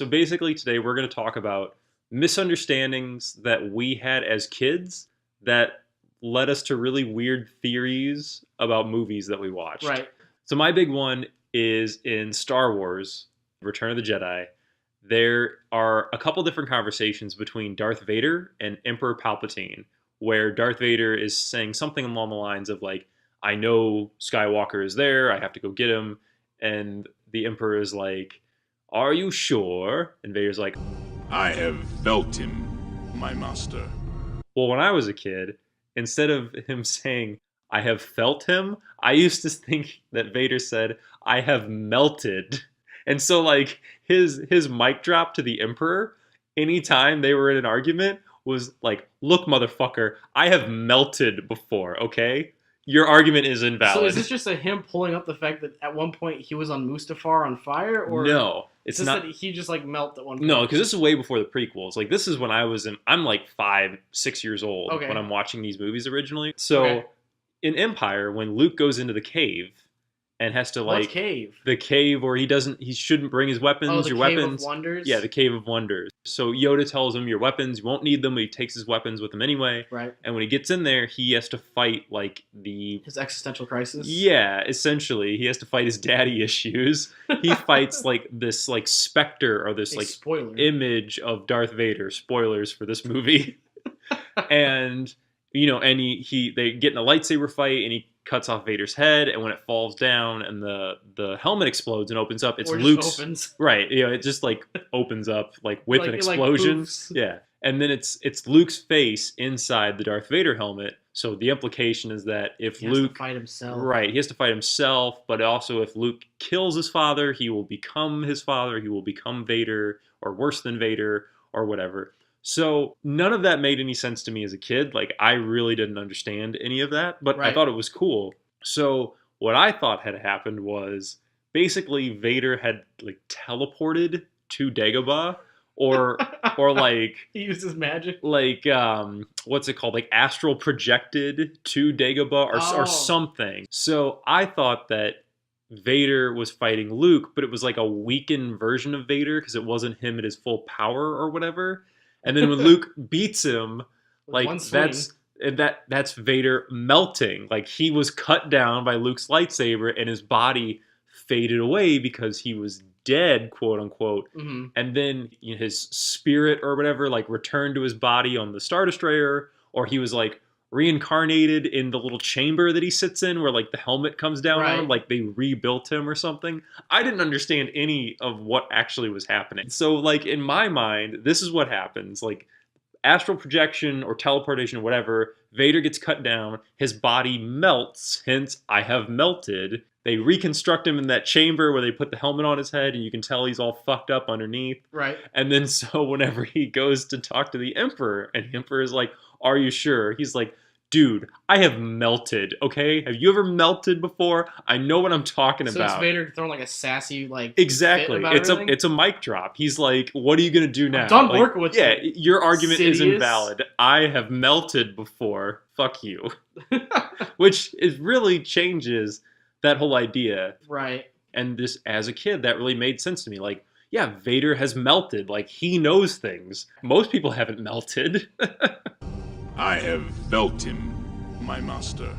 So basically today we're going to talk about misunderstandings that we had as kids that led us to really weird theories about movies that we watched. Right. So my big one is in Star Wars, Return of the Jedi. There are a couple different conversations between Darth Vader and Emperor Palpatine, where Darth Vader is saying something along the lines of like, I know Skywalker is there, I have to go get him. And the Emperor is like, are you sure? And Vader's like, I have felt him, my master. well, when I was a kid, instead of him saying, I have felt him, I used to think that Vader said, I have melted. And so like his mic drop to the Emperor anytime they were in an argument was like, look, motherfucker, I have melted before, okay? Your argument is invalid. So is this just him pulling up the fact that at one point he was on Mustafar on fire, or no, it's just not. that he just like melted at one point? No, because this is way before the prequels. Like this is when I'm like 5, 6 years old Okay. when I'm watching these movies originally. So Okay. in Empire, when Luke goes into the cave and has to What's like cave? the cave where he shouldn't bring his weapons. Oh, the your Cave weapons. of Wonders? Yeah, the Cave of Wonders. So Yoda tells him your weapons, you won't need them, but he takes his weapons with him anyway. Right. And when he gets in there, he has to fight like His existential crisis? yeah, essentially. He has to fight his daddy issues. He fights like this like specter or this A like spoiler. image of Darth Vader. Spoilers for this movie. And and they get in a lightsaber fight and he cuts off Vader's head, and when it falls down and the helmet explodes and opens up, it's Or just Luke's opens. right. It just like opens up like with an Like- it, like, explosion. poofs. Yeah. And then it's Luke's face inside the Darth Vader helmet. So the implication is that if He has Luke to fight himself. right, he has to fight himself, but also if Luke kills his father, he will become his father, he will become Vader, or worse than Vader, or whatever. So none of that made any sense to me as a kid. Like I really didn't understand any of that, but I Right. thought it was cool. So what I thought had happened was basically Vader had like teleported to Dagobah, or like He uses magic. like what's it called, like astral projected to Dagobah or Oh. something. So I thought that Vader was fighting Luke, but it was like a weakened version of Vader because it wasn't him at his full power or whatever. And then when Luke beats him, With like one swing. that's Vader melting. Like he was cut down by Luke's lightsaber and his body faded away because he was dead, quote unquote. Mhm. And then his spirit or whatever like returned to his body on the Star Destroyer, or he was like reincarnated in the little chamber that he sits in where like the helmet comes down on him, Right. like they rebuilt him or something. I didn't understand any of what actually was happening. So like in my mind, this is what happens. Like astral projection or teleportation or whatever, Vader gets cut down, his body melts, hence I have melted. They reconstruct him in that chamber where they put the helmet on his head and you can tell he's all fucked up underneath. Right. And then so whenever he goes to talk to the Emperor and the Emperor is like, are you sure? He's like, dude, I have melted, okay? Have you ever melted before? I know what I'm talking So about. it's Vader throwing like a sassy like Exactly. fit about everything? It's a mic drop. He's like, what are you gonna do now? done Like, working with yeah, you. your argument is Sidious. invalid. I have melted before. Fuck you. Which is really changes that whole idea. Right. And this, as a kid, that really made sense to me. Like, yeah, Vader has melted. Like, he knows things. Most people haven't melted. I have felt him, my master.